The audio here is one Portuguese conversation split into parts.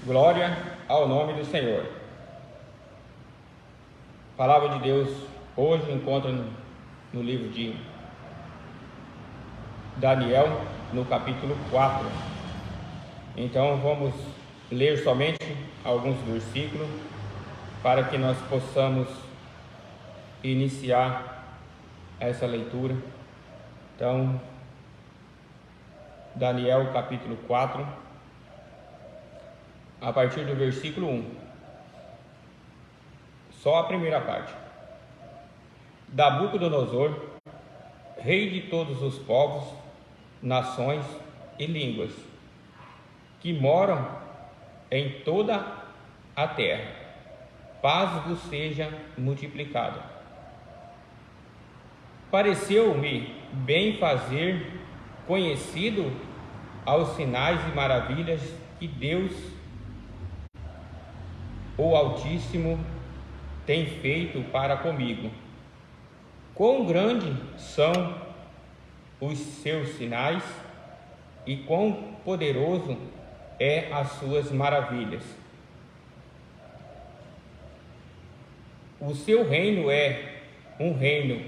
Glória ao nome do Senhor. A palavra de Deus hoje encontra no livro de Daniel, no capítulo 4. Então vamos ler somente alguns versículos para que nós possamos iniciar essa leitura. Então, Daniel capítulo 4, a partir do versículo 1. Só a primeira parte. Nabucodonosor, rei de todos os povos, nações e línguas, que moram em toda a terra, paz vos seja multiplicada. Pareceu-me bem fazer conhecido aos sinais e maravilhas que Deus, o Altíssimo, tem feito para comigo. Quão grandes são os seus sinais e quão poderoso é as suas maravilhas. O seu reino é um reino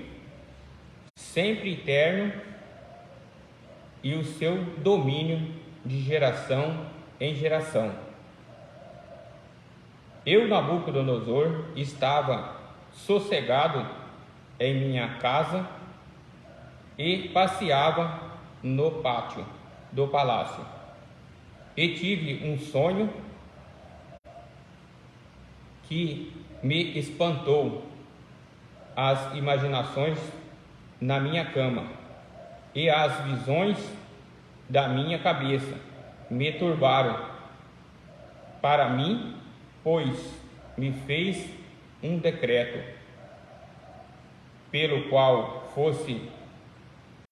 sempre eterno e o seu domínio de geração em geração. Eu, Nabucodonosor, estava sossegado em minha casa e passeava no pátio do palácio. E tive um sonho que me espantou as imaginações na minha cama, e as visões da minha cabeça me turbaram para mim, pois me fez um decreto, pelo qual fosse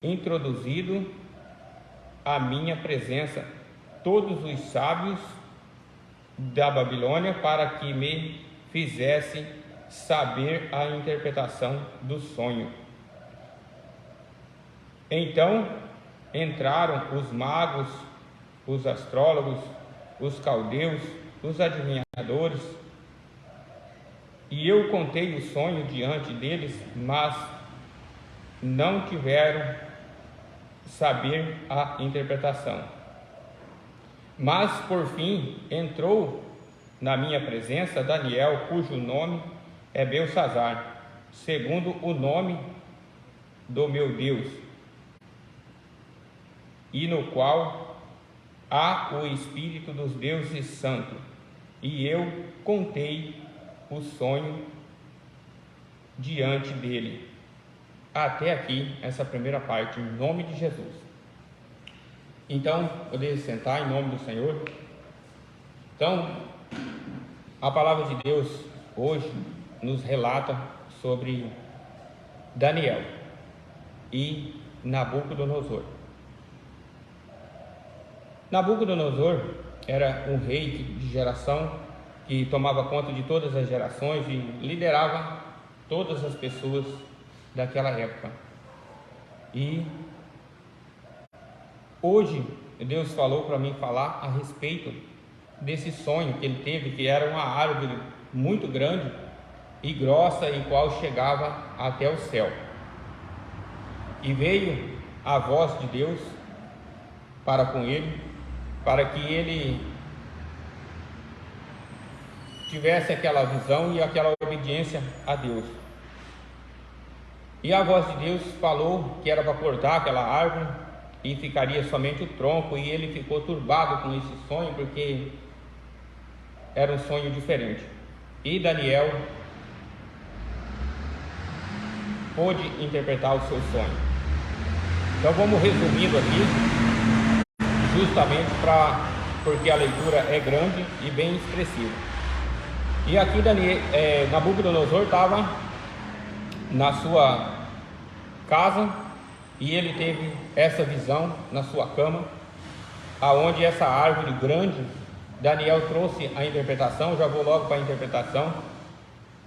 introduzido à minha presença todos os sábios da Babilônia, para que me fizesse saber a interpretação do sonho. Então entraram os magos, os astrólogos, os caldeus, os adivinhadores, e eu contei o sonho diante deles, mas não tiveram saber a interpretação. Mas por fim entrou na minha presença Daniel, cujo nome é Beltsazar, segundo o nome do meu Deus, e no qual há o Espírito dos deuses santos. E eu contei o sonho diante dele. Até aqui, essa primeira parte, em nome de Jesus. Então, poder sentar em nome do Senhor. Então, a palavra de Deus hoje nos relata sobre Daniel e Nabucodonosor. Nabucodonosor era um rei de geração que tomava conta de todas as gerações e liderava todas as pessoas daquela época. E hoje Deus falou para mim falar a respeito desse sonho que ele teve, que era uma árvore muito grande e grossa, em qual chegava até o céu. E veio a voz de Deus para com ele, para que ele tivesse aquela visão e aquela obediência a Deus. E a voz de Deus falou que era para cortar aquela árvore e ficaria somente o tronco, e ele ficou turbado com esse sonho, porque era um sonho diferente. E Daniel pôde interpretar o seu sonho. Então vamos resumindo aqui, justamente porque a leitura é grande e bem expressiva. E aqui Nabucodonosor estava na sua casa e ele teve essa visão na sua cama, aonde essa árvore grande, Daniel trouxe a interpretação. Já vou logo para a interpretação.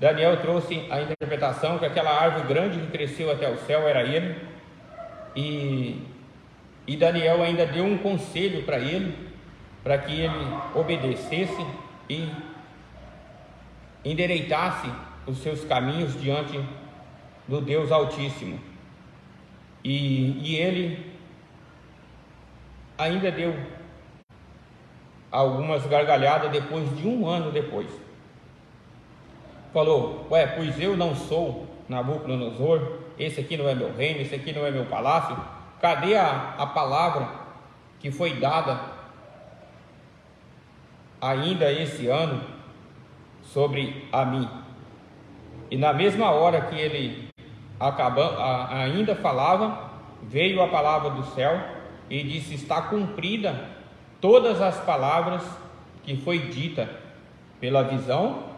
Daniel trouxe a interpretação que aquela árvore grande que cresceu até o céu era ele, e Daniel ainda deu um conselho para ele, para que ele obedecesse e endireitasse os seus caminhos diante do Deus Altíssimo. E ele ainda deu algumas gargalhadas depois de um ano depois. Falou: pois eu não sou Nabucodonosor, esse aqui não é meu reino, esse aqui não é meu palácio. Cadê a palavra que foi dada ainda esse ano sobre a mim? E na mesma hora que ele ainda falava, veio a palavra do céu e disse: está cumprida todas as palavras que foi dita pela visão,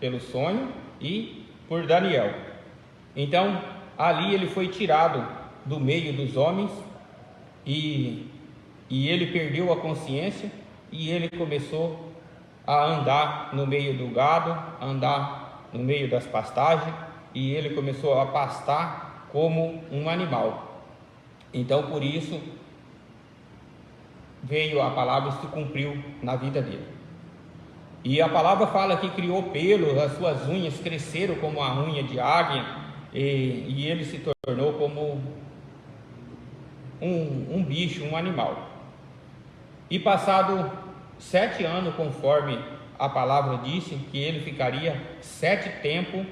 pelo sonho e por Daniel. Então ali ele foi tirado do meio dos homens e ele perdeu a consciência e ele começou a andar no meio do gado, andar no meio das pastagens, e ele começou a pastar como um animal. Então por isso veio a palavra e se cumpriu na vida dele. E a palavra fala que criou pelo, as suas unhas cresceram como a unha de águia, e ele se tornou como um bicho, um animal. E passado 7 anos, conforme a palavra disse, que ele ficaria 7 tempos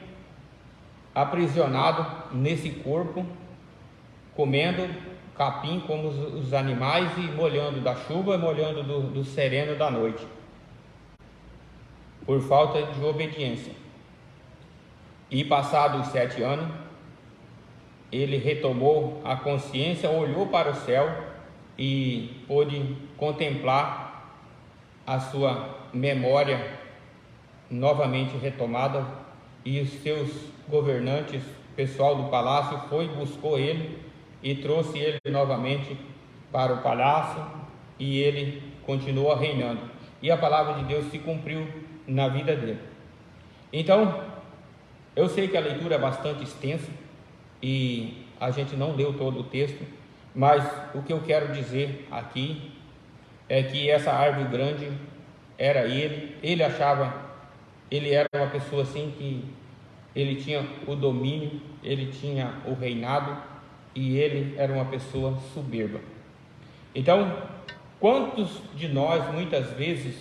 aprisionado nesse corpo, comendo capim como os animais e molhando da chuva, molhando do sereno da noite, por falta de obediência. E passados 7 anos, ele retomou a consciência, olhou para o céu e pôde contemplar a sua memória novamente retomada, e os seus governantes, pessoal do palácio, buscou ele e trouxe ele novamente para o palácio, e ele continua reinando, e a palavra de Deus se cumpriu na vida dele. Então, eu sei que a leitura é bastante extensa e a gente não leu todo o texto, mas o que eu quero dizer aqui é que essa árvore grande era ele achava, ele era uma pessoa assim que ele tinha o domínio, ele tinha o reinado, e ele era uma pessoa soberba. Então, quantos de nós, muitas vezes,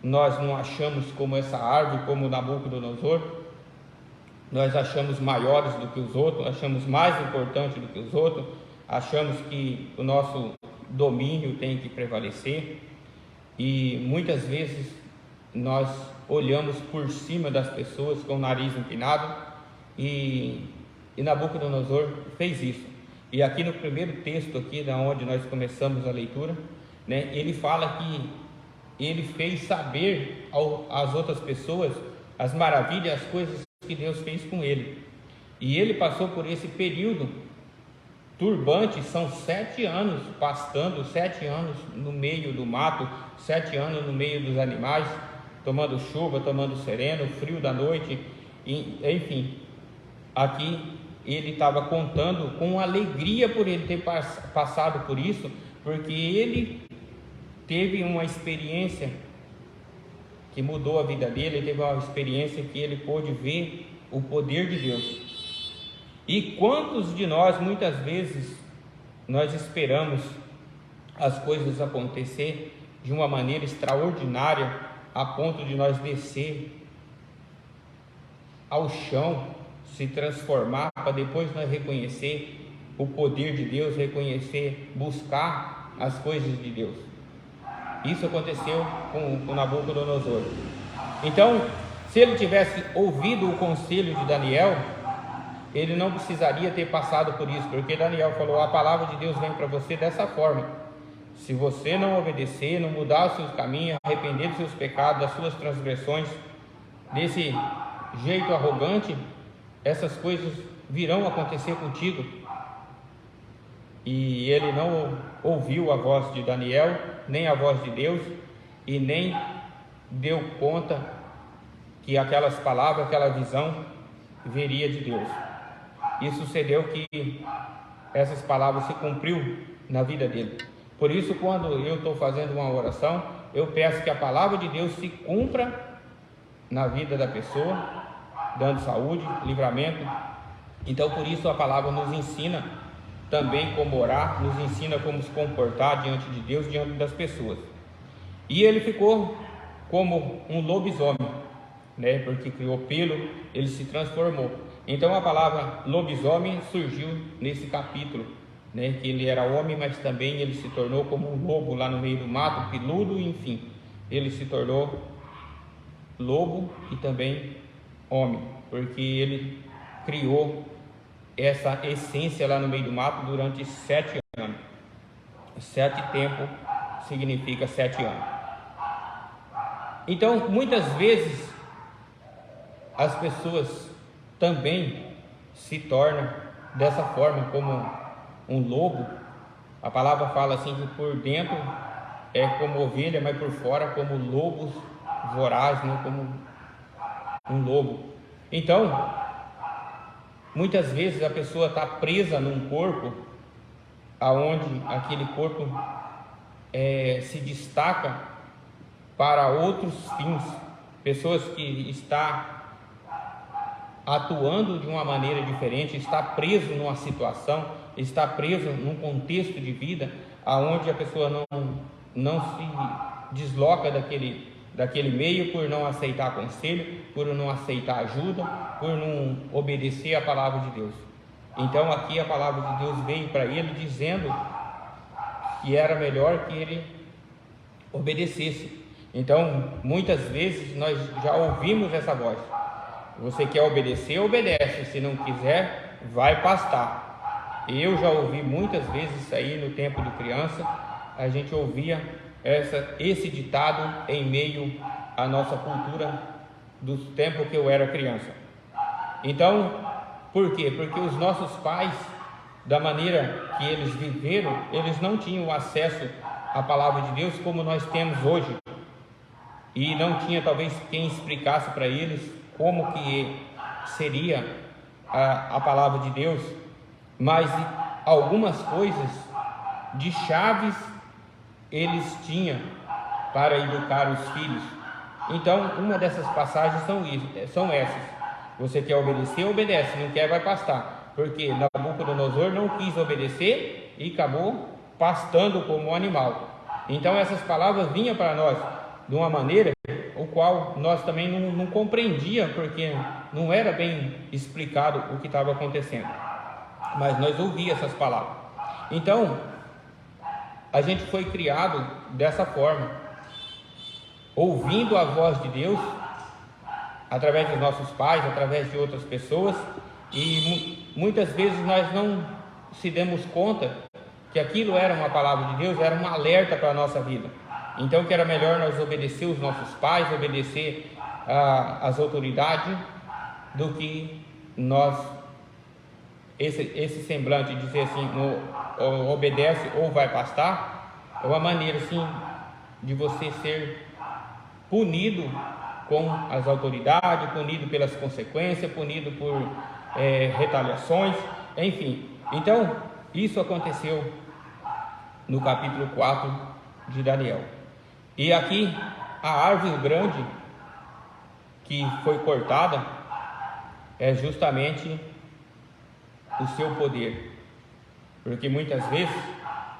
nós não achamos como essa árvore, como Nabucodonosor? Nós achamos maiores do que os outros, achamos mais importante do que os outros, achamos que o nosso domínio tem que prevalecer, e muitas vezes nós olhamos por cima das pessoas com o nariz empinado, e Nabucodonosor fez isso. E aqui no primeiro texto aqui, da onde nós começamos a leitura, né, ele fala que ele fez saber às outras pessoas as maravilhas, as coisas que Deus fez com ele. E ele passou por esse período turbante, são 7 anos pastando, 7 anos no meio do mato, 7 anos no meio dos animais, tomando chuva, tomando sereno, frio da noite, enfim. Aqui ele estava contando com alegria por ele ter passado por isso, porque ele teve uma experiência que mudou a vida dele, ele teve uma experiência que ele pôde ver o poder de Deus. E quantos de nós, muitas vezes, nós esperamos as coisas acontecer de uma maneira extraordinária, a ponto de nós descer ao chão, se transformar, para depois nós reconhecer o poder de Deus, reconhecer, buscar as coisas de Deus. Isso aconteceu com Nabucodonosor. Então, se ele tivesse ouvido o conselho de Daniel, ele não precisaria ter passado por isso, porque Daniel falou: a palavra de Deus vem para você dessa forma. Se você não obedecer, não mudar os seus caminhos, arrepender dos seus pecados, das suas transgressões, desse jeito arrogante, essas coisas virão acontecer contigo. E ele não ouviu a voz de Daniel, nem a voz de Deus, e nem deu conta que aquelas palavras, aquela visão viria de Deus. E sucedeu que essas palavras se cumpriu na vida dele. Por isso, quando eu estou fazendo uma oração, eu peço que a palavra de Deus se cumpra na vida da pessoa, dando saúde, livramento. Então, por isso a palavra nos ensina também como orar, nos ensina como se comportar diante de Deus, diante das pessoas. E ele ficou como um lobisomem, né? Porque criou pelo, ele se transformou. Então a palavra lobisomem surgiu nesse capítulo, né? Que ele era homem, mas também ele se tornou como um lobo lá no meio do mato, peludo, enfim. Ele se tornou lobo e também homem, porque ele criou essa essência lá no meio do mato durante 7 anos. 7 tempos significa 7 anos. Então, muitas vezes, as pessoas também se tornam dessa forma, como um lobo. A palavra fala assim que por dentro é como ovelha, mas por fora como lobos vorazes, né? Como um lobo. Então, muitas vezes a pessoa está presa num corpo, aonde aquele corpo se destaca para outros fins. Pessoas que estão atuando de uma maneira diferente, está preso numa situação, está preso num contexto de vida, aonde a pessoa não se desloca daquele meio por não aceitar conselho, por não aceitar ajuda, por não obedecer a palavra de Deus. Então aqui a palavra de Deus veio para ele dizendo que era melhor que ele obedecesse. Então muitas vezes nós já ouvimos essa voz: você quer obedecer, obedece, se não quiser, vai pastar. Eu já ouvi muitas vezes isso aí no tempo de criança, a gente ouvia esse ditado em meio à nossa cultura do tempo que eu era criança. Então, por quê? Porque os nossos pais, da maneira que eles viveram, eles não tinham acesso à palavra de Deus como nós temos hoje, e não tinha talvez quem explicasse para eles como que seria a palavra de Deus, mas algumas coisas de chaves eles tinham para educar os filhos. Então, uma dessas passagens são essas: você quer obedecer, obedece, não quer, vai pastar. Porque Nabucodonosor não quis obedecer e acabou pastando como um animal. Então essas palavras vinham para nós de uma maneira o qual nós também não compreendia, porque não era bem explicado o que estava acontecendo, mas nós ouvíamos essas palavras. Então a gente foi criado dessa forma, ouvindo a voz de Deus através dos nossos pais, através de outras pessoas, e muitas vezes nós não se demos conta que aquilo era uma palavra de Deus, era um alerta para a nossa vida. Então que era melhor nós obedecer os nossos pais, obedecer as autoridades, do que nós esse semblante de dizer assim, obedece ou vai pastar, é uma maneira assim de você ser punido com as autoridades, punido pelas consequências, punido por retaliações, enfim. Então isso aconteceu no capítulo 4 de Daniel. E aqui a árvore grande que foi cortada é justamente o seu poder, porque muitas vezes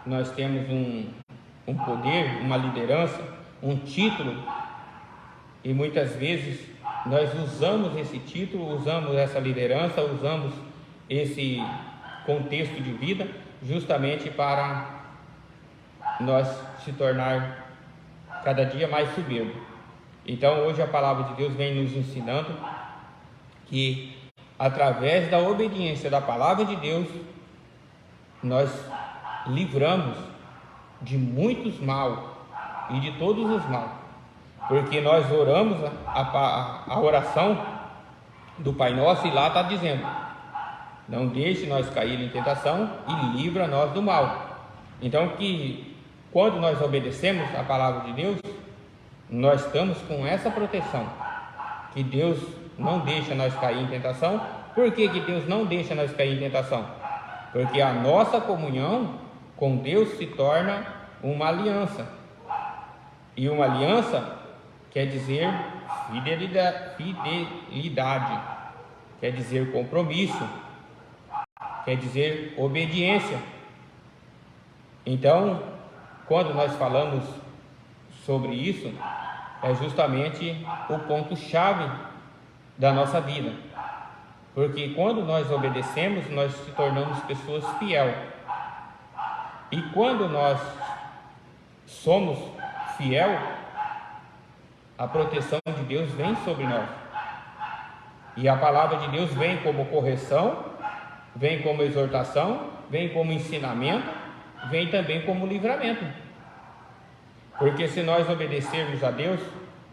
nós temos um poder, uma liderança, um título, e muitas vezes nós usamos esse título, usamos essa liderança, usamos esse contexto de vida justamente para nós se tornar cada dia mais soberbo. Então hoje a palavra de Deus vem nos ensinando que através da obediência da palavra de Deus nós livramos de muitos mal e de todos os mal, porque nós oramos a oração do Pai Nosso, e lá está dizendo: não deixe nós cair em tentação e livra nós do mal. Então que quando nós obedecemos a palavra de Deus, nós estamos com essa proteção, que Deus não deixa nós cair em tentação. Por que Deus não deixa nós cair em tentação? Porque a nossa comunhão com Deus se torna uma aliança. E uma aliança quer dizer fidelidade, quer dizer compromisso, quer dizer obediência. Então, quando nós falamos sobre isso, é justamente o ponto-chave da nossa vida. Porque quando nós obedecemos, nós se tornamos pessoas fiéis. E quando nós somos fiel, a proteção de Deus vem sobre nós. E a palavra de Deus vem como correção, vem como exortação, vem como ensinamento, vem também como livramento. Porque se nós obedecermos a Deus,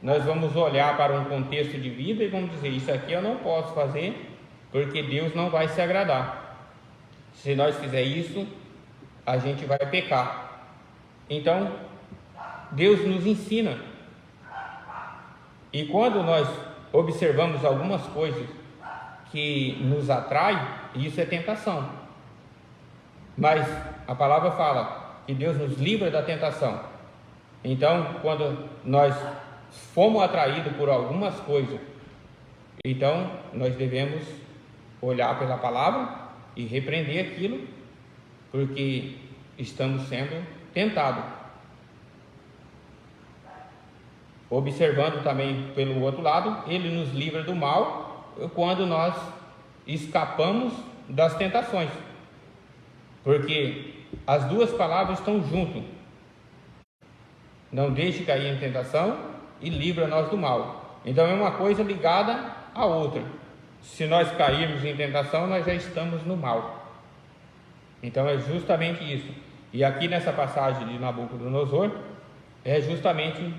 nós vamos olhar para um contexto de vida e vamos dizer: isso aqui eu não posso fazer, porque Deus não vai se agradar. Se nós fizer isso, a gente vai pecar. Então, Deus nos ensina. E quando nós observamos algumas coisas que nos atraem, isso é tentação. Mas a palavra fala que Deus nos livra da tentação. Então, quando nós fomos atraídos por algumas coisas, então nós devemos olhar pela palavra e repreender aquilo, porque estamos sendo tentados. Observando também pelo outro lado, Ele nos livra do mal quando nós escapamos das tentações, porque as duas palavras estão juntas: não deixe cair em tentação e livra nós do mal. Então é uma coisa ligada à outra. Se nós cairmos em tentação, nós já estamos no mal. Então é justamente isso. E aqui nessa passagem de Nabucodonosor é justamente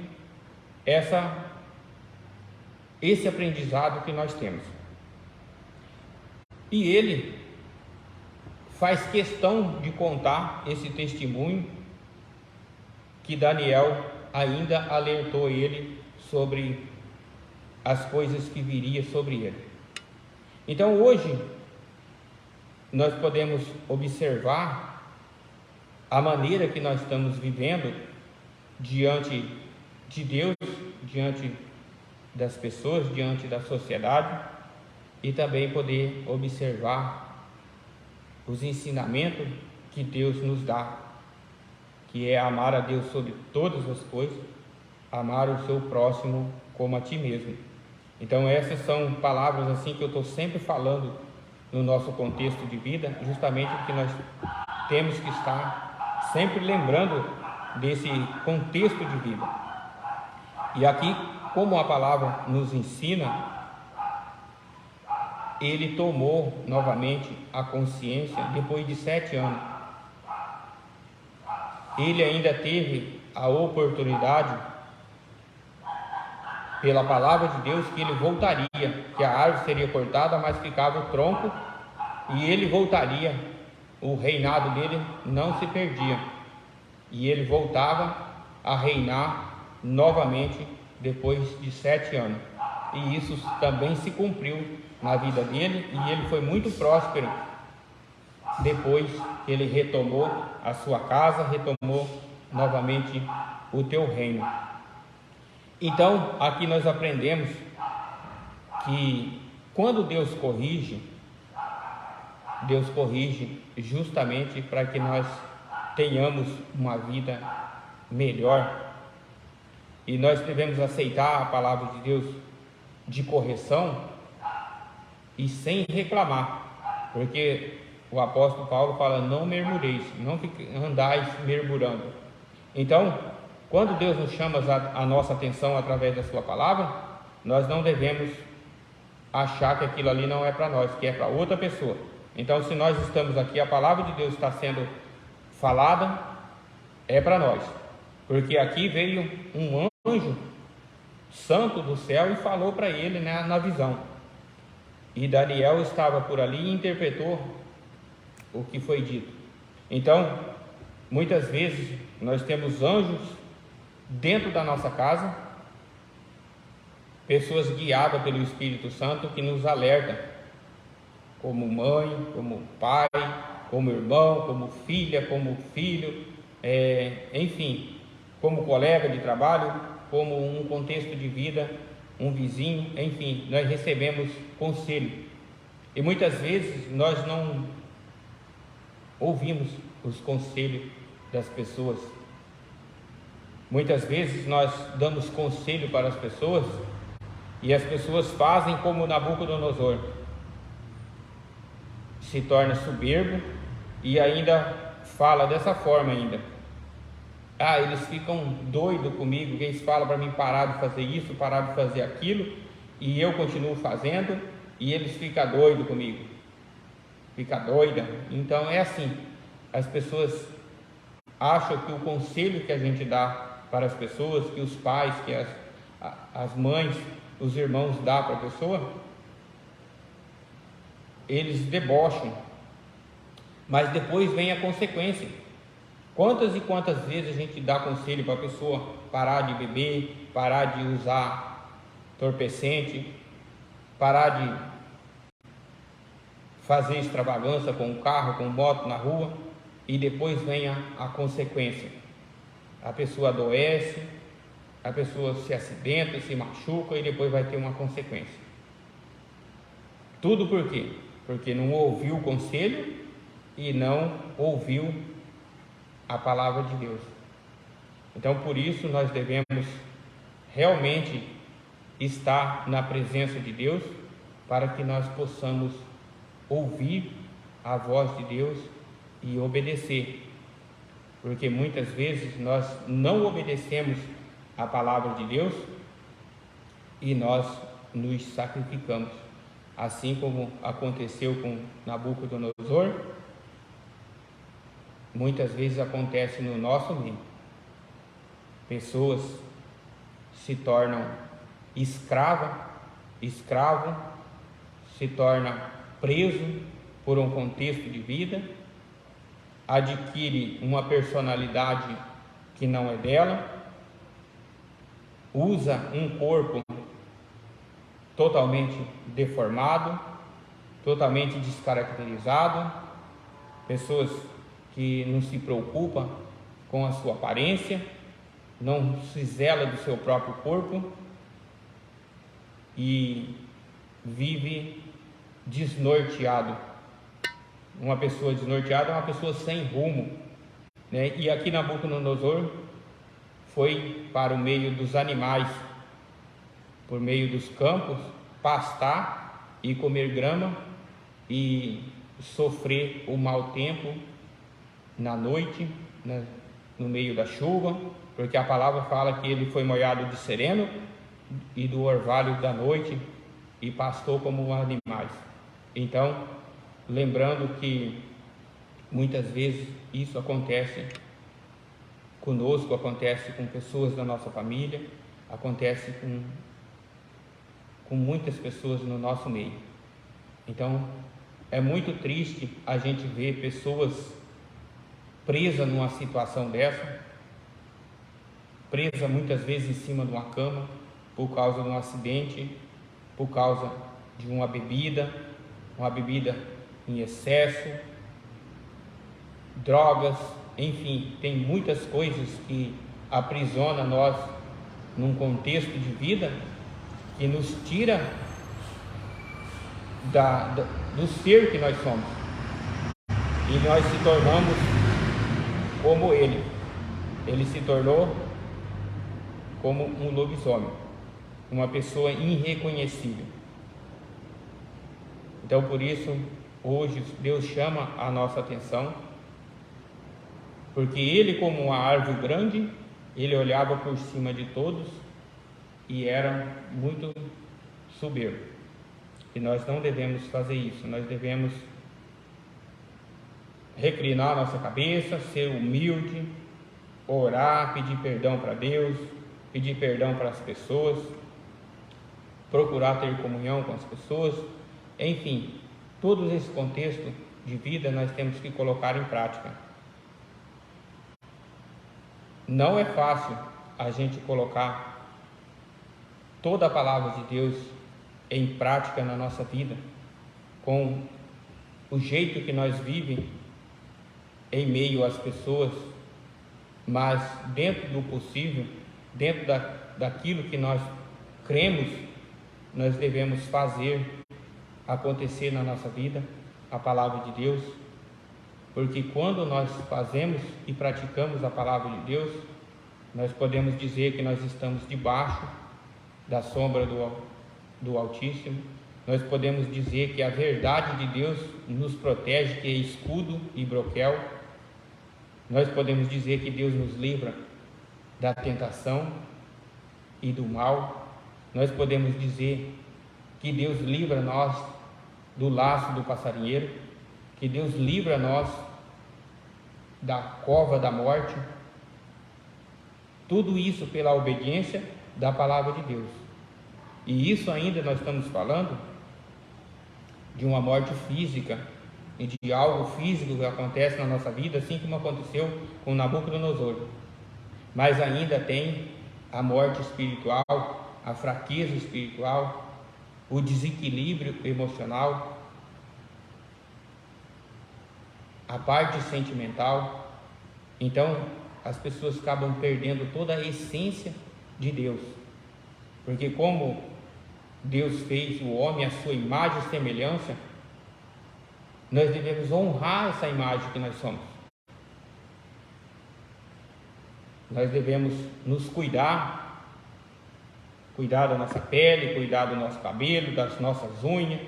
esse aprendizado que nós temos. E ele faz questão de contar esse testemunho que Daniel ainda alertou ele sobre as coisas que viria sobre ele. Então hoje nós podemos observar a maneira que nós estamos vivendo diante de Deus, diante das pessoas, diante da sociedade, e também poder observar os ensinamentos que Deus nos dá, que é amar a Deus sobre todas as coisas, amar o seu próximo como a ti mesmo. Então essas são palavras assim que eu estou sempre falando no nosso contexto de vida, justamente porque nós temos que estar sempre lembrando desse contexto de vida. E aqui, como a palavra nos ensina, ele tomou novamente a consciência depois de 7 anos. Ele ainda teve a oportunidade, pela palavra de Deus, que ele voltaria, que a árvore seria cortada, mas ficava o tronco, e ele voltaria, o reinado dele não se perdia, e ele voltava a reinar novamente depois de 7 anos. E isso também se cumpriu na vida dele, e ele foi muito próspero depois que ele retomou a sua casa, retomou novamente o teu reino. Então aqui nós aprendemos que quando Deus corrige justamente para que nós tenhamos uma vida melhor, e nós devemos aceitar a palavra de Deus de correção e sem reclamar, porque o apóstolo Paulo fala: não murmureis, não andais murmurando. Então, quando Deus nos chama a nossa atenção através da sua palavra, nós não devemos achar que aquilo ali não é para nós, que é para outra pessoa. Então, se nós estamos aqui, a palavra de Deus está sendo falada, é para nós, porque aqui veio um anjo santo do céu e falou para ele, né, na visão, e Daniel estava por ali e interpretou o que foi dito. Então, muitas vezes nós temos anjos dentro da nossa casa, pessoas guiadas pelo Espírito Santo que nos alertam, como mãe, como pai, como irmão, como filha, como filho, enfim, como colega de trabalho, como um contexto de vida, um vizinho, enfim, nós recebemos conselho. E muitas vezes nós não ouvimos os conselhos das pessoas. Muitas vezes nós damos conselho para as pessoas e as pessoas fazem como Nabucodonosor, se torna soberbo e ainda fala dessa forma ainda. Eles ficam doidos comigo, que eles falam para mim parar de fazer isso, parar de fazer aquilo, e eu continuo fazendo, e eles ficam doidos comigo, fica doida. Então é assim, as pessoas acham que o conselho que a gente dá para as pessoas, que os pais, que as mães, os irmãos dão para a pessoa, eles debocham, mas depois vem a consequência. Quantas e quantas vezes a gente dá conselho para a pessoa parar de beber, parar de usar entorpecente, parar de fazer extravagância com o carro, com moto na rua, e depois vem a consequência. A pessoa adoece, a pessoa se acidenta, se machuca e depois vai ter uma consequência. Tudo por quê? Porque não ouviu o conselho e não ouviu a palavra de Deus. Então, por isso, nós devemos realmente estar na presença de Deus, para que nós possamos ouvir a voz de Deus e obedecer. Porque muitas vezes nós não obedecemos a palavra de Deus e nós nos sacrificamos, assim como aconteceu com Nabucodonosor. Muitas vezes acontece no nosso meio. Pessoas se tornam escravo, se torna preso por um contexto de vida, adquire uma personalidade que não é dela, usa um corpo totalmente deformado, totalmente descaracterizado, pessoas que não se preocupam com a sua aparência, não se zela do seu próprio corpo e vive desnorteado. Uma pessoa desnorteada é uma pessoa sem rumo, né? E aqui Nabucodonosor foi para o meio dos animais, por meio dos campos, pastar e comer grama e sofrer o mau tempo na noite, né, no meio da chuva, porque a palavra fala que ele foi molhado de sereno e do orvalho da noite e pastou como animais. Então, lembrando que muitas vezes isso acontece conosco, acontece com pessoas da nossa família, acontece com muitas pessoas no nosso meio. Então, é muito triste a gente ver pessoas presas numa situação dessa, presa muitas vezes em cima de uma cama, por causa de um acidente, por causa de uma bebida em excesso, drogas, enfim, tem muitas coisas que aprisionam nós num contexto de vida, que nos tira do ser que nós somos, e nós se tornamos como ele se tornou como um lobisomem, uma pessoa irreconhecível. Então, por isso, hoje Deus chama a nossa atenção, porque ele, como uma árvore grande, ele olhava por cima de todos e era muito soberbo. E nós não devemos fazer isso, nós devemos reclinar nossa cabeça, ser humilde, orar, pedir perdão para Deus, pedir perdão para as pessoas, procurar ter comunhão com as pessoas, enfim, todo esse contexto de vida nós temos que colocar em prática. Não é fácil a gente colocar toda a palavra de Deus em prática na nossa vida, com o jeito que nós vivemos em meio às pessoas, mas dentro do possível, dentro daquilo que nós cremos, nós devemos fazer acontecer na nossa vida a palavra de Deus, porque quando nós fazemos e praticamos a palavra de Deus, nós podemos dizer que nós estamos debaixo da sombra do Altíssimo. Nós podemos dizer que a verdade de Deus nos protege, que é escudo e broquel. Nós podemos dizer que Deus nos livra da tentação e do mal. Nós podemos dizer que Deus livra nós do laço do passarinheiro, que Deus livra nós da cova da morte. Tudo isso pela obediência da palavra de Deus. E isso ainda nós estamos falando de uma morte física e de algo físico que acontece na nossa vida, assim como aconteceu com Nabucodonosor. Mas ainda tem a morte espiritual, a fraqueza espiritual, o desequilíbrio emocional, a parte sentimental. Então as pessoas acabam perdendo toda a essência de Deus, porque como Deus fez o homem à sua imagem e semelhança, nós devemos honrar essa imagem que nós somos. Nós devemos nos cuidar da nossa pele, cuidar do nosso cabelo, das nossas unhas,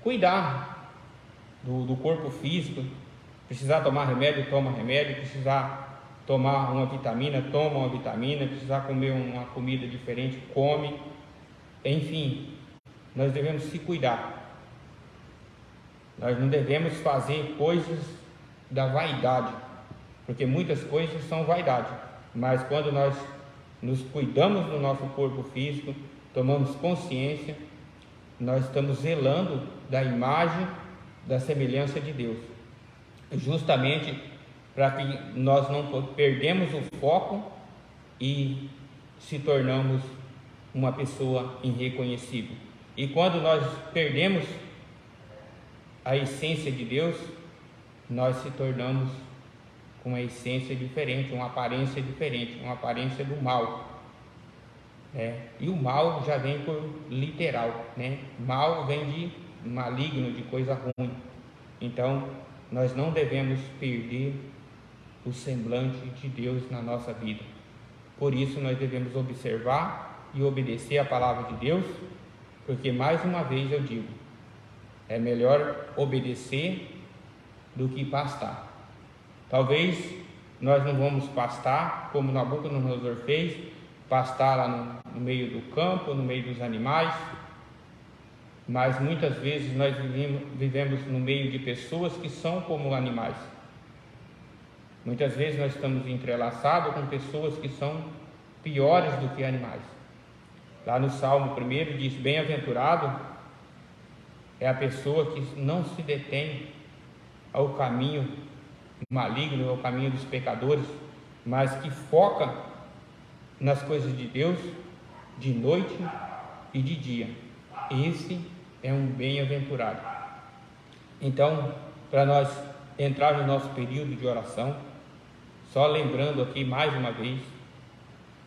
cuidar do corpo físico. Precisar tomar remédio, toma remédio. Precisar tomar uma vitamina, toma uma vitamina. Precisar comer uma comida diferente, come. Enfim, nós devemos se cuidar. Nós não devemos fazer coisas da vaidade, porque muitas coisas são vaidade, mas quando nós nos cuidamos do nosso corpo físico, tomamos consciência, nós estamos zelando da imagem, da semelhança de Deus, justamente para que nós não perdemos o foco e se tornamos uma pessoa irreconhecível. E quando nós perdemos a essência de Deus, nós se tornamos com uma essência diferente, uma aparência diferente, uma aparência do mal, e o mal já vem por literal, mal vem de maligno, de coisa ruim. Então nós não devemos perder o semblante de Deus na nossa vida. Por isso nós devemos observar e obedecer a palavra de Deus, porque mais uma vez eu digo, é melhor obedecer do que pastar. Talvez nós não vamos pastar como Nabucodonosor fez, pastar lá no meio do campo, no meio dos animais, mas muitas vezes nós vivemos no meio de pessoas que são como animais. Muitas vezes nós estamos entrelaçados com pessoas que são piores do que animais. Lá no Salmo 1 diz: bem-aventurado é a pessoa que não se detém ao caminho maligno, ao caminho dos pecadores, mas que foca nas coisas de Deus de noite e de dia. Esse é um bem-aventurado. Então, para nós entrar no nosso período de oração, só lembrando aqui mais uma vez,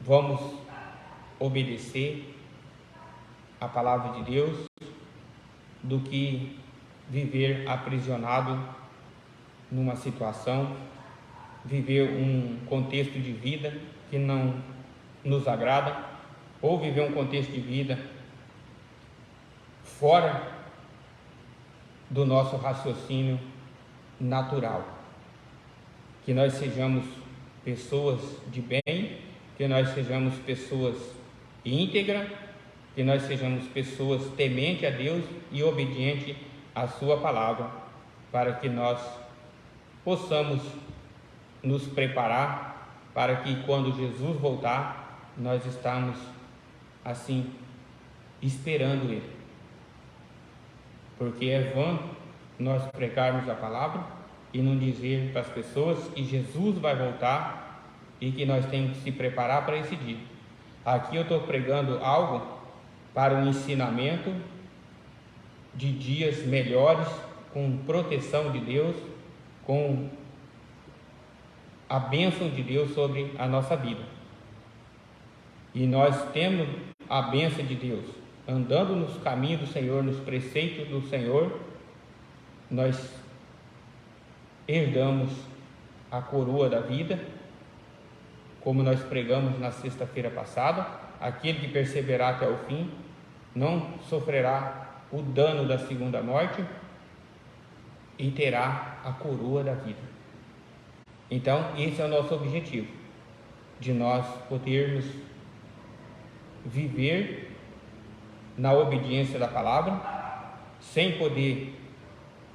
vamos obedecer a palavra de Deus do que viver aprisionado numa situação, viver um contexto de vida que não nos agrada, ou viver um contexto de vida fora do nosso raciocínio natural. Que nós sejamos pessoas de bem, que nós sejamos pessoas íntegras, que nós sejamos pessoas tementes a Deus e obedientes à sua palavra, para que nós possamos nos preparar para que quando Jesus voltar, nós estamos assim esperando Ele. Porque é vã nós pregarmos a palavra e não dizer para as pessoas que Jesus vai voltar e que nós temos que se preparar para esse dia. Aqui eu estou pregando algo para um ensinamento de dias melhores, com proteção de Deus, com a bênção de Deus sobre a nossa vida. E nós temos a bênção de Deus, andando nos caminhos do Senhor, nos preceitos do Senhor, nós herdamos a coroa da vida, como nós pregamos na sexta-feira passada. Aquele que perseverar até o fim não sofrerá o dano da segunda morte e terá a coroa da vida. Então, esse é o nosso objetivo, de nós podermos viver na obediência da palavra, sem poder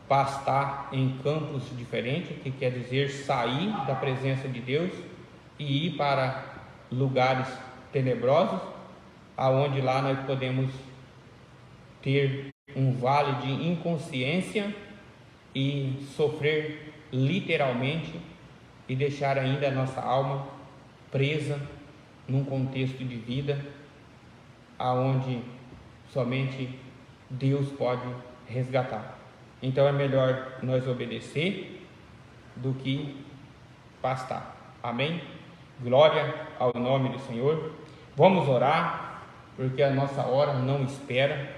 pastar em campos diferentes, que quer dizer sair da presença de Deus e ir para lugares tenebrosos, aonde lá nós podemos ter um vale de inconsciência e sofrer literalmente e deixar ainda a nossa alma presa num contexto de vida aonde somente Deus pode resgatar. Então é melhor nós obedecer do que pastar. Amém? Glória ao nome do Senhor. Vamos orar, porque a nossa hora não espera.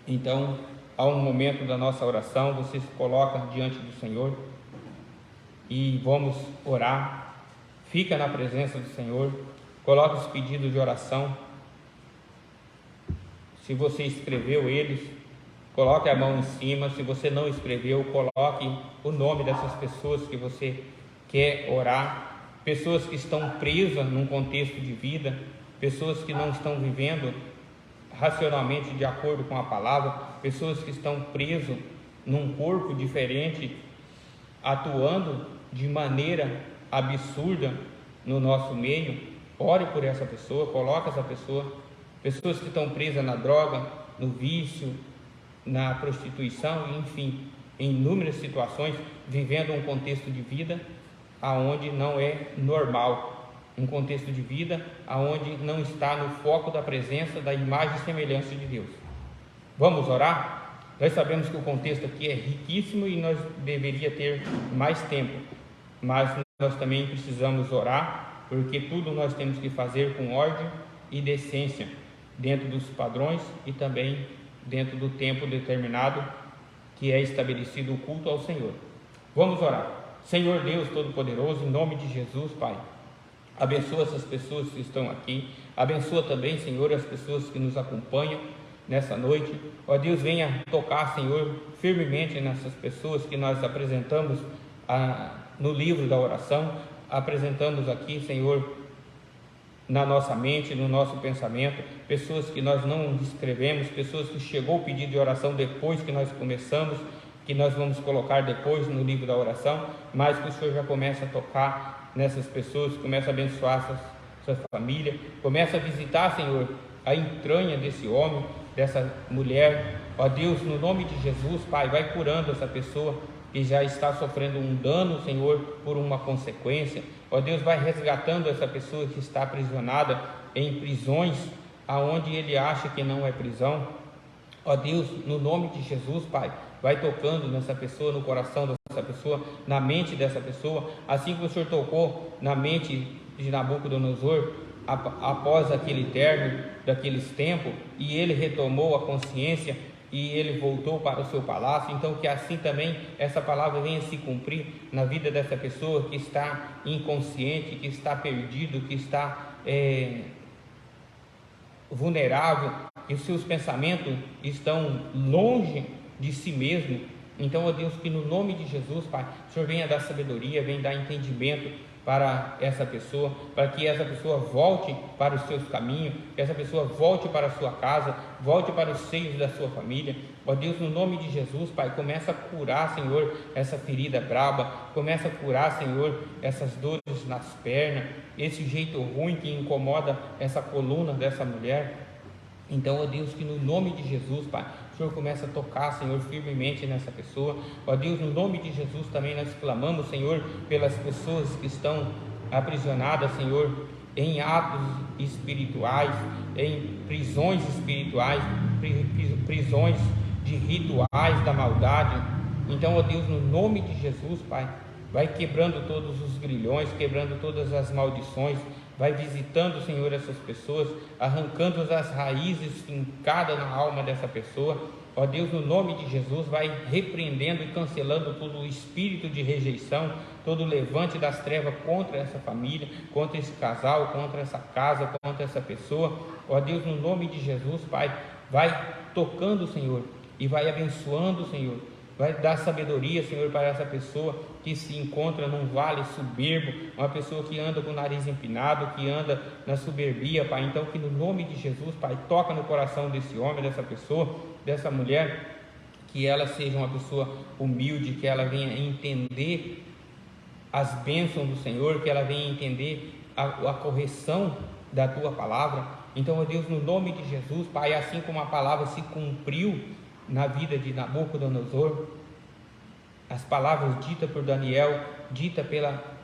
Então, há um momento da nossa oração, você se coloca diante do Senhor e vamos orar. Fica na presença do Senhor, coloca os pedidos de oração. Se você escreveu eles, coloque a mão em cima. Se você não escreveu, coloque o nome dessas pessoas que você quer orar. Pessoas que estão presas num contexto de vida, pessoas que não estão vivendo racionalmente de acordo com a palavra, pessoas que estão presas num corpo diferente, atuando de maneira absurda no nosso meio. Ore por essa pessoa, coloque essa pessoa. Pessoas que estão presas na droga, no vício, na prostituição, enfim, em inúmeras situações, vivendo um contexto de vida aonde não é normal, um contexto de vida aonde não está no foco da presença, da imagem e semelhança de Deus. Vamos orar? Nós sabemos que o contexto aqui é riquíssimo e nós deveríamos ter mais tempo, mas nós também precisamos orar, porque tudo nós temos que fazer com ordem e decência, dentro dos padrões e também dentro do tempo determinado que é estabelecido o culto ao Senhor. Vamos orar. Senhor Deus Todo-Poderoso, em nome de Jesus, Pai, abençoa essas pessoas que estão aqui, abençoa também, Senhor, as pessoas que nos acompanham nessa noite. Ó Deus, venha tocar, Senhor, firmemente nessas pessoas que nós apresentamos no livro da oração, apresentamos aqui, Senhor, na nossa mente, no nosso pensamento, pessoas que nós não escrevemos, pessoas que chegou o pedido de oração depois que nós começamos, que nós vamos colocar depois no livro da oração, mas que o Senhor já começa a tocar nessas pessoas, começa a abençoar sua família, começa a visitar, Senhor, a entranha desse homem, dessa mulher. Ó Deus, no nome de Jesus, Pai, vai curando essa pessoa que já está sofrendo um dano, Senhor, por uma consequência. Ó Deus, vai resgatando essa pessoa que está aprisionada em prisões, aonde ele acha que não é prisão. Ó Deus, no nome de Jesus, Pai, vai tocando nessa pessoa, no coração dessa pessoa, na mente dessa pessoa, assim como o Senhor tocou na mente de Nabucodonosor, após aquele término daqueles tempos, e ele retomou a consciência, e ele voltou para o seu palácio. Então que assim também essa palavra venha se cumprir na vida dessa pessoa que está inconsciente, que está perdido, que está vulnerável, que os seus pensamentos estão longe de si mesmo. Então, ó Deus, que no nome de Jesus, Pai, o Senhor venha dar sabedoria, venha dar entendimento para essa pessoa, para que essa pessoa volte para os seus caminhos, que essa pessoa volte para a sua casa, volte para os seios da sua família. Ó Deus, no nome de Jesus, Pai, começa a curar, Senhor, essa ferida braba, começa a curar, Senhor, essas dores nas pernas, esse jeito ruim que incomoda essa coluna dessa mulher. Então, ó Deus, que no nome de Jesus, Pai, o Senhor começa a tocar, Senhor, firmemente nessa pessoa. Ó Deus, no nome de Jesus também nós clamamos, Senhor, pelas pessoas que estão aprisionadas, Senhor, em atos espirituais, em prisões espirituais, prisões de rituais da maldade. Então, ó Deus, no nome de Jesus, Pai, vai quebrando todos os grilhões, quebrando todas as maldições, vai visitando, Senhor, essas pessoas, arrancando as raízes fincadas na alma dessa pessoa. Ó Deus, no nome de Jesus, vai repreendendo e cancelando todo o espírito de rejeição, todo o levante das trevas contra essa família, contra esse casal, contra essa casa, contra essa pessoa. Ó Deus, no nome de Jesus, Pai, vai tocando, Senhor, e vai abençoando, Senhor. Vai dar sabedoria, Senhor, para essa pessoa que se encontra num vale soberbo, uma pessoa que anda com o nariz empinado, que anda na soberbia, Pai. Então, que no nome de Jesus, Pai, toca no coração desse homem, dessa pessoa, dessa mulher, que ela seja uma pessoa humilde, que ela venha entender as bênçãos do Senhor, que ela venha entender a correção da Tua palavra. Então, ó Deus, no nome de Jesus, Pai, assim como a palavra se cumpriu na vida de Nabucodonosor, as palavras ditas por Daniel, ditas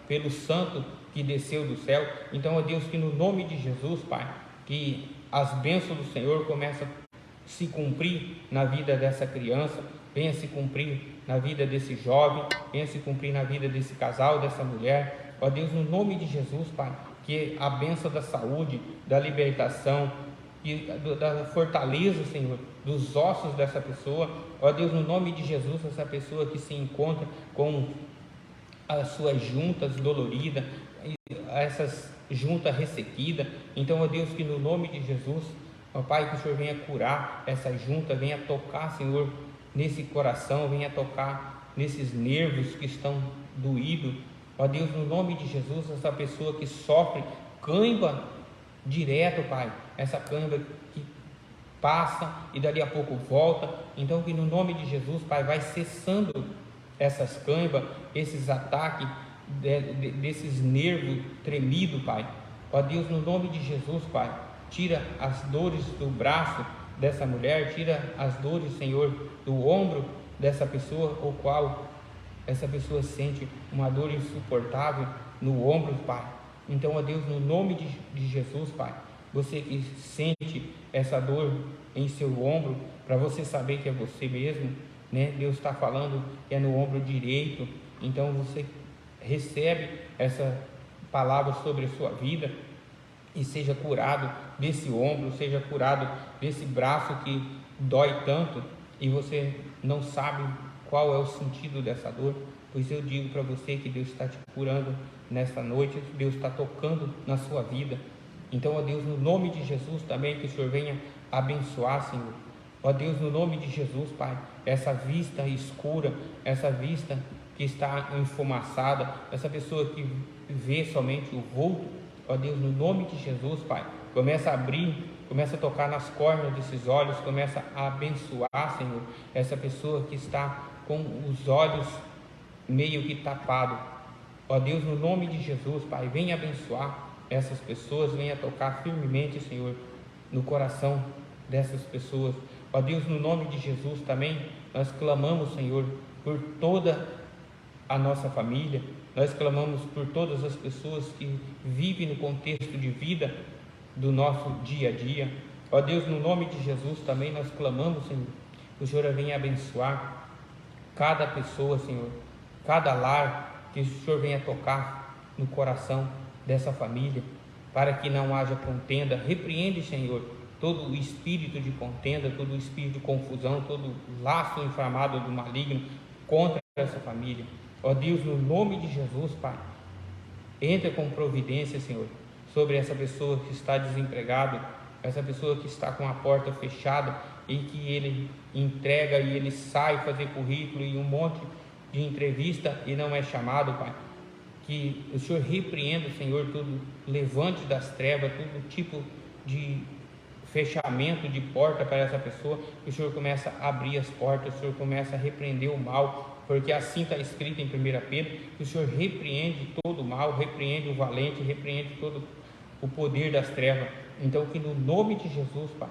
pelo santo que desceu do céu. Então, ó Deus, que no nome de Jesus, Pai, que as bênçãos do Senhor começam a se cumprir na vida dessa criança, venha se cumprir na vida desse jovem, venha se cumprir na vida desse casal, dessa mulher. Ó Deus, no nome de Jesus, Pai, que a bênção da saúde, da libertação, da fortaleza, Senhor, dos ossos dessa pessoa. Ó Deus, no nome de Jesus, essa pessoa que se encontra com as suas juntas doloridas, essas juntas ressequidas. Então, ó Deus, que no nome de Jesus, ó Pai, que o Senhor venha curar essa junta, venha tocar, Senhor, nesse coração, venha tocar nesses nervos que estão doídos. Ó Deus, no nome de Jesus, essa pessoa que sofre cãibra direto, Pai, essa cãibra que passa e dali a pouco volta. Então, que no nome de Jesus, Pai, vai cessando essas cãibras, esses ataques desses nervos tremidos, Pai. Ó Deus, no nome de Jesus, Pai, tira as dores do braço dessa mulher, tira as dores, Senhor, do ombro dessa pessoa, o qual essa pessoa sente uma dor insuportável no ombro, Pai. Então, ó Deus, no nome de Jesus, Pai, você que sente essa dor em seu ombro, para você saber que é você mesmo, né? Deus está falando que é no ombro direito. Então, você recebe essa palavra sobre a sua vida e seja curado desse ombro, seja curado desse braço que dói tanto e você não sabe qual é o sentido dessa dor. Pois eu digo para você que Deus está te curando nessa noite, Deus está tocando na sua vida. Então, ó Deus, no nome de Jesus também, que o Senhor venha abençoar, Senhor. Ó Deus, no nome de Jesus, Pai, essa vista escura, essa vista que está enfumaçada, essa pessoa que vê somente o vulto, ó Deus, no nome de Jesus, Pai, começa a abrir, começa a tocar nas córneas desses olhos, começa a abençoar, Senhor, essa pessoa que está com os olhos meio que tapados. Ó Deus, no nome de Jesus, Pai, venha abençoar essas pessoas, venha tocar firmemente, Senhor, no coração dessas pessoas. Ó Deus, no nome de Jesus também, nós clamamos, Senhor, por toda a nossa família, nós clamamos por todas as pessoas que vivem no contexto de vida do nosso dia a dia. Ó Deus, no nome de Jesus também nós clamamos, Senhor, que o Senhor venha abençoar cada pessoa, Senhor, cada lar, que o Senhor venha tocar no coração dessa família, para que não haja contenda. Repreende, Senhor, todo o espírito de contenda, todo o espírito de confusão, todo o laço inflamado do maligno contra essa família. Ó Deus, no nome de Jesus, Pai, entra com providência, Senhor, sobre essa pessoa que está desempregado, essa pessoa que está com a porta fechada e que ele entrega e ele sai fazer currículo e um monte de entrevista e não é chamado, Pai. Que o Senhor repreenda, Senhor, todo levante das trevas, todo tipo de fechamento de porta para essa pessoa, que o Senhor começa a abrir as portas, o Senhor começa a repreender o mal, porque assim está escrito em 1 Pedro, que o Senhor repreende todo o mal, repreende o valente, repreende todo o poder das trevas. Então, que no nome de Jesus, Pai,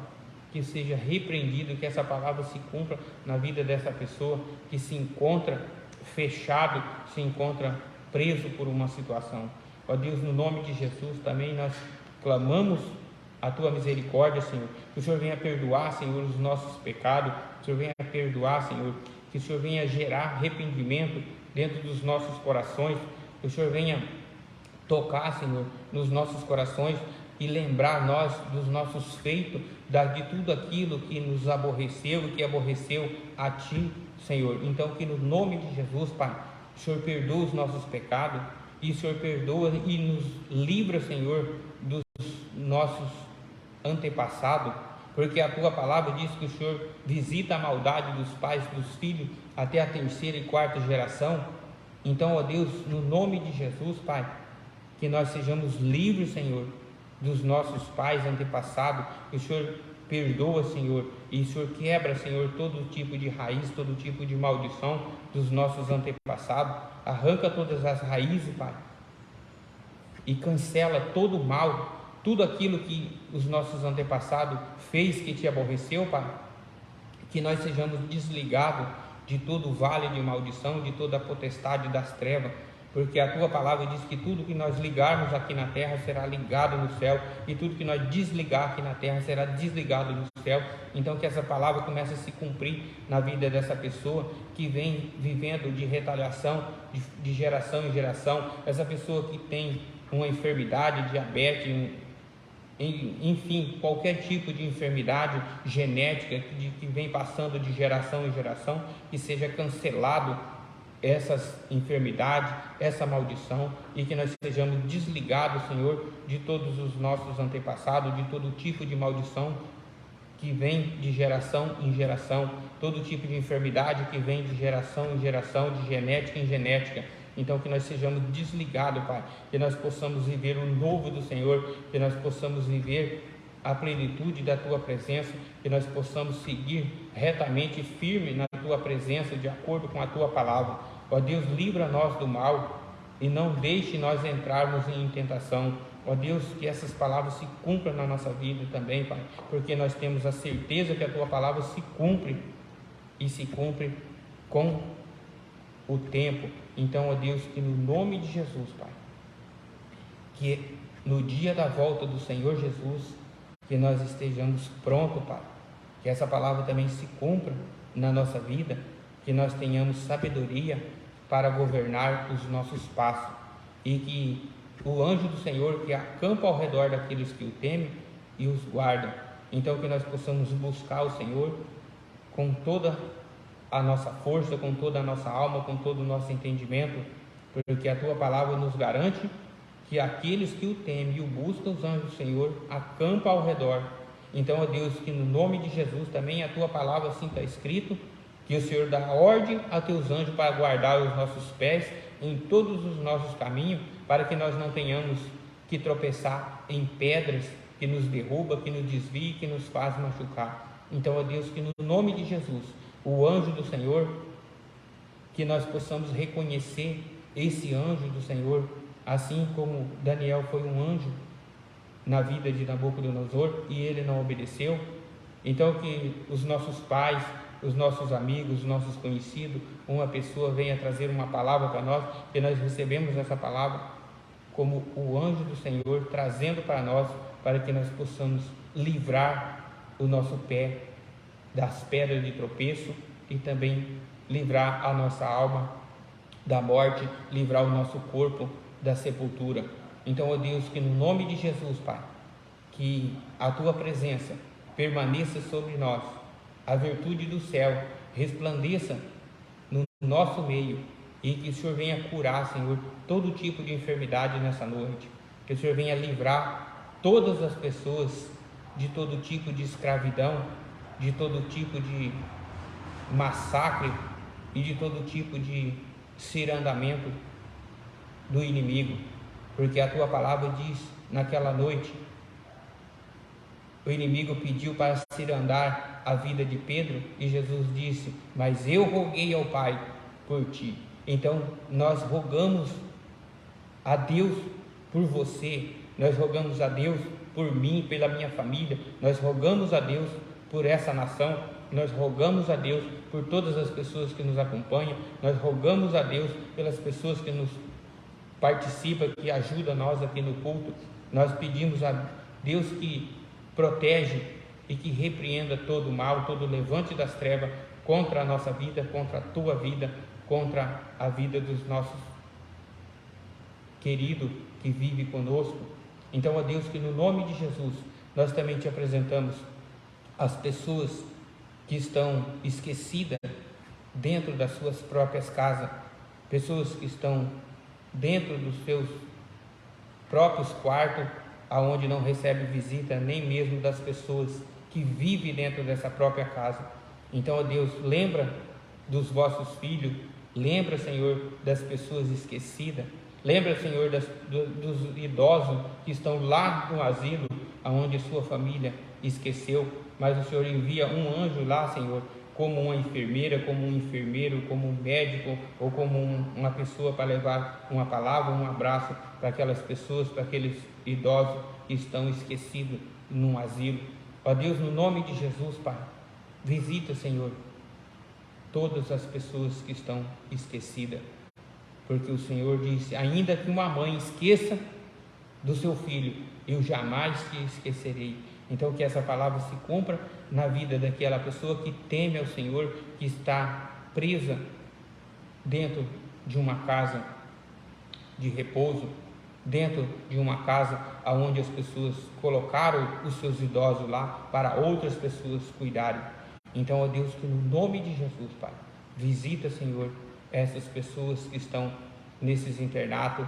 que seja repreendido, que essa palavra se cumpra na vida dessa pessoa que se encontra fechado, se encontra preso por uma situação. Ó Deus, no nome de Jesus também nós clamamos a Tua misericórdia, Senhor, que o Senhor venha perdoar, Senhor, os nossos pecados, que o Senhor venha perdoar, Senhor, que o Senhor venha gerar arrependimento dentro dos nossos corações, que o Senhor venha tocar, Senhor, nos nossos corações e lembrar nós dos nossos feitos, de tudo aquilo que nos aborreceu e que aborreceu a Ti, Senhor. Então, que no nome de Jesus, Pai, o Senhor perdoa os nossos pecados, e o Senhor perdoa e nos livra, Senhor, dos nossos antepassados, porque a Tua palavra diz que o Senhor visita a maldade dos pais e dos filhos até a terceira e quarta geração. Então, ó Deus, no nome de Jesus, Pai, que nós sejamos livres, Senhor, dos nossos pais antepassados, que o Senhor perdoa, Senhor, e o Senhor quebra, Senhor, todo tipo de raiz, todo tipo de maldição dos nossos antepassados, arranca todas as raízes, Pai, e cancela todo o mal, tudo aquilo que os nossos antepassados fez que Te aborreceu, Pai, que nós sejamos desligados de todo o vale de maldição, de toda a potestade das trevas, porque a Tua palavra diz que tudo que nós ligarmos aqui na terra será ligado no céu, e tudo que nós desligar aqui na terra será desligado no céu. Então que essa palavra comece a se cumprir na vida dessa pessoa que vem vivendo de retaliação de geração em geração, essa pessoa que tem uma enfermidade, diabetes, enfim, qualquer tipo de enfermidade genética que vem passando de geração em geração, que seja cancelado essas enfermidades, essa maldição, e que nós sejamos desligados, Senhor, de todos os nossos antepassados, de todo tipo de maldição que vem de geração em geração, todo tipo de enfermidade que vem de geração em geração, de genética em genética. Então que nós sejamos desligados, Pai, que nós possamos viver o novo do Senhor, que nós possamos viver a plenitude da Tua presença, que nós possamos seguir retamente e firme na Tua presença, de acordo com a Tua palavra. Ó Deus, livra nós do mal e não deixe nós entrarmos em tentação. Ó Deus, que essas palavras se cumpram na nossa vida também, Pai, porque nós temos a certeza que a Tua palavra se cumpre e se cumpre com o tempo. Então, ó Deus, que no nome de Jesus, Pai, que no dia da volta do Senhor Jesus, que nós estejamos prontos, Pai, que essa palavra também se cumpra na nossa vida, que nós tenhamos sabedoria para governar os nossos passos, e que o anjo do Senhor que acampa ao redor daqueles que o temem e os guarda. Então que nós possamos buscar o Senhor com toda a nossa força, com toda a nossa alma, com todo o nosso entendimento, porque a Tua palavra nos garante que aqueles que o temem e o buscam, os anjos do Senhor acampam ao redor. Então, ó Deus, que no nome de Jesus também a Tua palavra assim está escrito, que o Senhor dá ordem a Teus anjos para guardar os nossos pés em todos os nossos caminhos, para que nós não tenhamos que tropeçar em pedras que nos derruba, que nos desvia, que nos faz machucar. Então, ó Deus, que no nome de Jesus, o anjo do Senhor, que nós possamos reconhecer esse anjo do Senhor, assim como Daniel foi um anjo na vida de Nabucodonosor e ele não obedeceu. Então que os nossos pais, os nossos amigos, os nossos conhecidos, uma pessoa venha trazer uma palavra para nós, que nós recebemos essa palavra como o anjo do Senhor trazendo para nós, para que nós possamos livrar o nosso pé das pedras de tropeço e também livrar a nossa alma da morte, livrar o nosso corpo da sepultura. Então, ó Deus, que no nome de Jesus, Pai, que a Tua presença permaneça sobre nós, a virtude do céu resplandeça no nosso meio, e que o Senhor venha curar, Senhor, todo tipo de enfermidade nessa noite, que o Senhor venha livrar todas as pessoas de todo tipo de escravidão, de todo tipo de massacre e de todo tipo de cirandamento do inimigo, porque a Tua palavra diz, naquela noite, o inimigo pediu para cirandar a vida de Pedro, e Jesus disse, mas eu roguei ao Pai por ti. Então nós rogamos a Deus por você, nós rogamos a Deus por mim, pela minha família, nós rogamos a Deus por essa nação, nós rogamos a Deus por todas as pessoas que nos acompanham, nós rogamos a Deus pelas pessoas que nos participam, que ajudam nós aqui no culto. Nós pedimos a Deus que protege e que repreenda todo o mal, todo o levante das trevas contra a nossa vida, contra a Tua vida, contra a vida dos nossos queridos que vive conosco. Então, ó Deus, que no nome de Jesus, nós também te apresentamos as pessoas que estão esquecidas dentro das suas próprias casas, pessoas que estão dentro dos seus próprios quartos, aonde não recebe visita nem mesmo das pessoas que vivem dentro dessa própria casa. Então, ó Deus, lembra dos vossos filhos, lembra, Senhor, das pessoas esquecidas, lembra, Senhor, dos idosos que estão lá no asilo, aonde sua família esqueceu, mas o Senhor envia um anjo lá, Senhor, como uma enfermeira, como um enfermeiro, como um médico, ou como uma pessoa para levar uma palavra, um abraço para aquelas pessoas, para aqueles idosos que estão esquecidos num asilo. Ó Deus, no nome de Jesus, Pai, visita, Senhor, todas as pessoas que estão esquecidas, porque o Senhor disse: ainda que uma mãe esqueça do seu filho, eu jamais te esquecerei. Então, que essa palavra se cumpra na vida daquela pessoa que teme ao Senhor, que está presa dentro de uma casa de repouso, dentro de uma casa onde as pessoas colocaram os seus idosos lá para outras pessoas cuidarem. Então, ó Deus, que no nome de Jesus, Pai, visita, Senhor, essas pessoas que estão nesses internatos,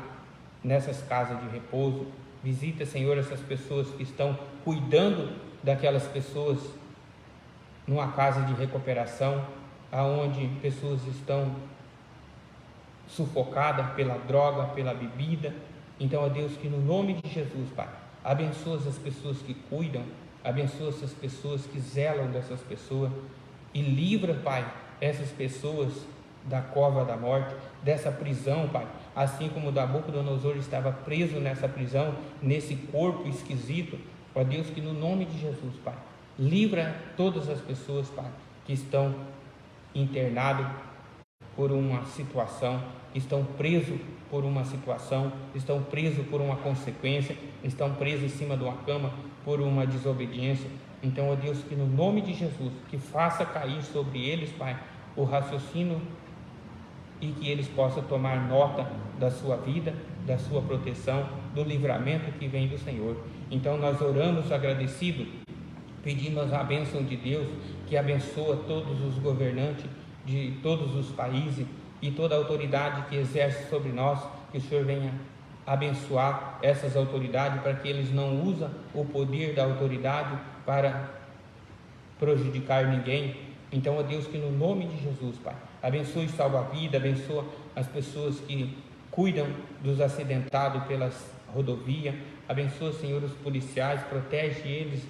nessas casas de repouso. Visita, Senhor, essas pessoas que estão cuidando daquelas pessoas numa casa de recuperação, aonde pessoas estão sufocadas pela droga, pela bebida. Então, ó Deus, que no nome de Jesus, Pai, abençoa essas pessoas que cuidam, abençoa essas pessoas que zelam dessas pessoas e livra, Pai, essas pessoas da cova da morte, dessa prisão, Pai, assim como Nabucodonosor estava preso nessa prisão, nesse corpo esquisito. Ó Deus, que no nome de Jesus, Pai, livra todas as pessoas, Pai, que estão internadas por uma situação, estão presos por uma situação, estão presos por uma consequência, estão presos em cima de uma cama por uma desobediência. Então, ó Deus, que no nome de Jesus, que faça cair sobre eles, Pai, o raciocínio e que eles possam tomar nota da sua vida, da sua proteção, do livramento que vem do Senhor. Então, nós oramos agradecidos, pedimos a bênção de Deus, que abençoa todos os governantes de todos os países e toda a autoridade que exerce sobre nós, que o Senhor venha abençoar essas autoridades, para que eles não usem o poder da autoridade para prejudicar ninguém. Então, ó Deus, que no nome de Jesus, Pai, abençoe e salva a vida, abençoa as pessoas que cuidam dos acidentados pelas rodovias, abençoa, Senhor, os policiais, protege eles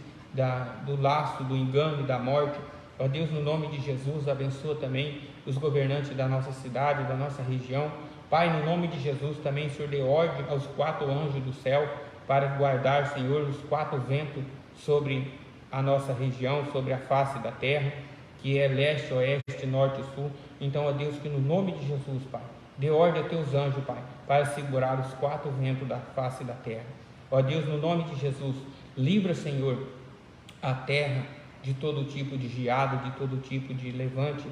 do laço, do engano e da morte. Ó Deus, no nome de Jesus, abençoa também os governantes da nossa cidade, da nossa região. Pai, no nome de Jesus também, Senhor, dê ordem aos 4 anjos do céu para guardar, Senhor, os 4 ventos sobre a nossa região, sobre a face da terra, que é leste, oeste, norte e sul. Então, ó Deus, que no nome de Jesus, Pai, dê ordem a teus anjos, Pai, para segurar os 4 ventos da face da terra. Ó Deus, no nome de Jesus, livra, Senhor, a terra de todo tipo de geado, de todo tipo de levante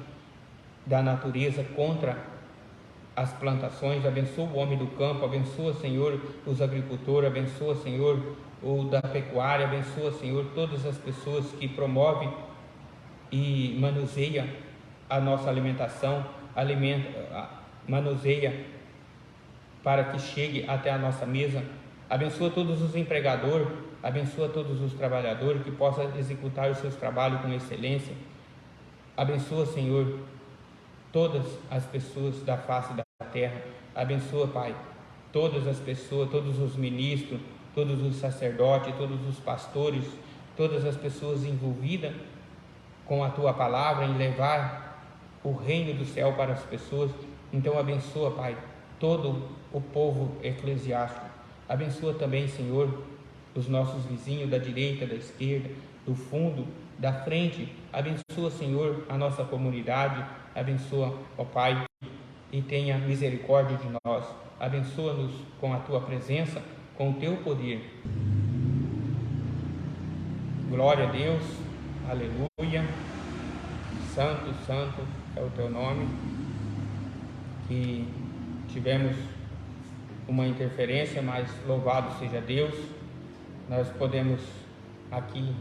da natureza contra as plantações. Abençoa o homem do campo, abençoa, Senhor, os agricultores, abençoa, Senhor, o da pecuária, abençoa, Senhor, todas as pessoas que promovem e manuseia a nossa alimentação, manuseia para que chegue até a nossa mesa. Abençoa todos os empregadores, abençoa todos os trabalhadores que possam executar os seus trabalhos com excelência. Abençoa, Senhor, todas as pessoas da face da terra. Abençoa, Pai, todas as pessoas, todos os ministros, todos os sacerdotes, todos os pastores, todas as pessoas envolvidas com a Tua palavra, em levar o reino do céu para as pessoas. Então, abençoa, Pai, todo o povo eclesiástico. Abençoa também, Senhor, os nossos vizinhos da direita, da esquerda, do fundo, da frente. Abençoa, Senhor, a nossa comunidade. Abençoa, ó Pai, e tenha misericórdia de nós. Abençoa-nos com a Tua presença, com o Teu poder. Glória a Deus. Aleluia. Santo, santo é o Teu nome. que tivemos uma interferência, mas louvado seja Deus, nós podemos aqui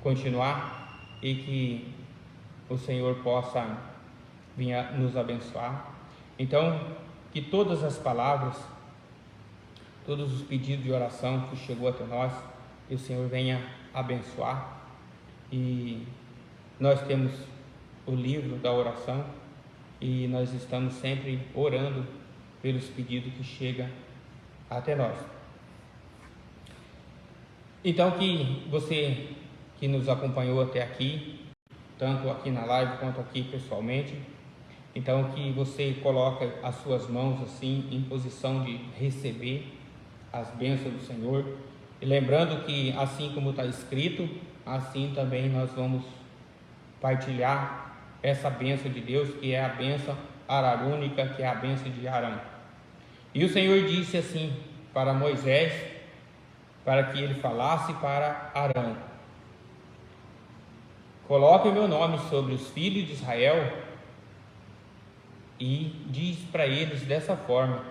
continuar e que o Senhor possa vir a nos abençoar. Então, que todas as palavras, todos os pedidos de oração que chegou até nós, que o Senhor venha abençoar. E nós temos o livro da oração e nós estamos sempre orando pelos pedidos que chegam até nós. Então, que você que nos acompanhou até aqui, tanto aqui na live quanto aqui pessoalmente, então que você coloque as suas mãos assim em posição de receber as bênçãos do Senhor, e lembrando que assim como está escrito, assim também nós vamos partilhar essa bênção de Deus, que é a bênção ararônica, que é a bênção de Arão. E o Senhor disse assim para Moisés, para que ele falasse para Arão: coloque o meu nome sobre os filhos de Israel e diz para eles dessa forma,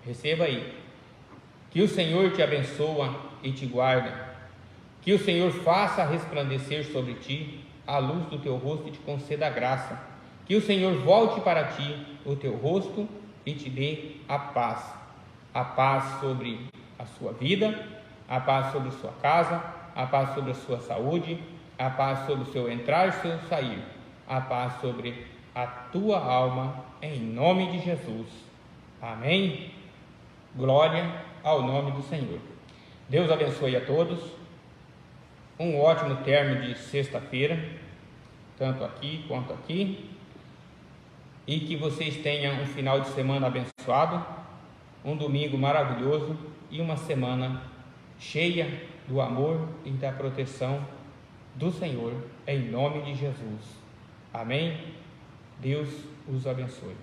receba aí: que o Senhor te abençoa e te guarda, que o Senhor faça resplandecer sobre ti a luz do teu rosto e te conceda graça, que o Senhor volte para ti o teu rosto e te dê a paz sobre a sua vida, a paz sobre a sua casa, a paz sobre a sua saúde, a paz sobre o seu entrar e o seu sair, a paz sobre a tua alma, em nome de Jesus. Amém? Glória ao nome do Senhor. Deus abençoe a todos. Um ótimo término de sexta-feira, tanto aqui quanto aqui. E que vocês tenham um final de semana abençoado, um domingo maravilhoso e uma semana cheia do amor e da proteção do Senhor, em nome de Jesus. Amém? Deus os abençoe.